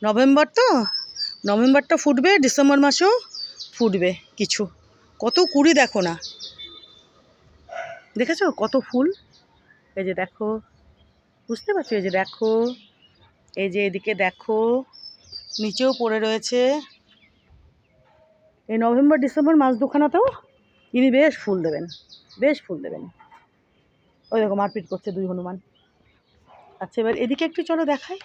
November তো, নভেম্বরটা ফুটবে, December মাসেও ফুটবে কিছু। কত কুড়ি দেখো না, দেখেছো কত ফুল? এই যে দেখো, বুঝতে পারছো? এই যে দেখো, এই যে এদিকে দেখো, নিচেও পড়ে রয়েছে। এই নভেম্বর ডিসেম্বর মাস দুখানাতেও ইনি বেশ ফুল দেবেন, বেশ ফুল দেবেন। ওই দেখো মারপিট করছে দুই হনুমান। আচ্ছা, এবার এদিকে একটু চলো দেখাই।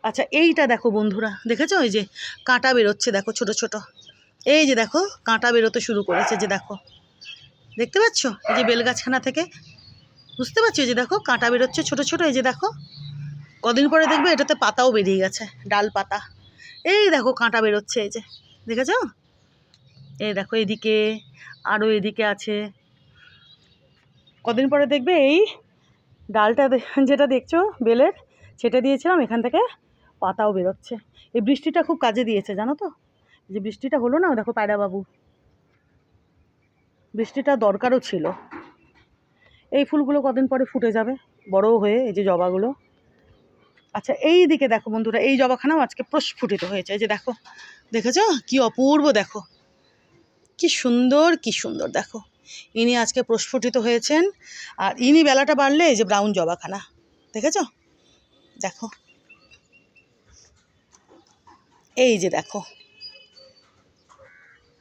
আচ্ছা, এইটা দেখো বন্ধুরা, দেখেছো? এই যে কাঁটা বেরোচ্ছে, দেখো ছোট ছোট, এই যে দেখো কাঁটা বেরোতে শুরু করেছে, যে দেখো, দেখতে পাচ্ছ? এই যে বেলগাছখানা থেকে, বুঝতে পারছো? এই যে দেখো কাঁটা বেরোচ্ছে ছোট ছোট, এই যে দেখো। কদিন পরে দেখবে এটাতে পাতাও বেরিয়ে গেছে, ডাল পাতা। এই দেখো কাঁটা বেরোচ্ছে, এই যে দেখেছো? এই দেখো এদিকে, আরও এদিকে আছে। কদিন পরে দেখবে এই ডালটা যেটা দেখছো বেলের, ছেটে দিয়েছিলাম, এখান থেকে পাতাও বেরোচ্ছে। এই বৃষ্টিটা খুব কাজে দিয়েছে, জানো তো? যে বৃষ্টিটা হলো না, দেখো পায়রা বাবু, বৃষ্টিটা দরকারও ছিল। এই ফুলগুলো কদিন পরে ফুটে যাবে বড়ও হয়ে, এই যে জবাগুলো। আচ্ছা, এই দিকে দেখো বন্ধুরা, এই জবাখানাও আজকে প্রস্ফুটিত হয়েছে, এই যে দেখো, দেখেছো কি অপূর্ব? দেখো কি সুন্দর, কি সুন্দর দেখো। ইনি আজকে প্রস্ফুটিত হয়েছেন। আর ইনি বেলাটা বাড়লে এই যে ব্রাউন জবাখানা, দেখেছো? দেখো, এই যে দেখো,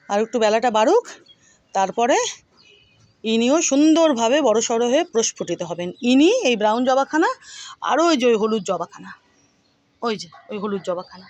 আর একটু বেলাটা বাড়ুক, তারপরে ইনিও সুন্দরভাবে বড় সড়ো হয়ে প্রস্ফুটিত হবেন। ইনি, এই ব্রাউন জবাখানা, আরও ওই যে ওই হলুদ জবাখানা, ওই যে ওই হলুদ জবাখানা।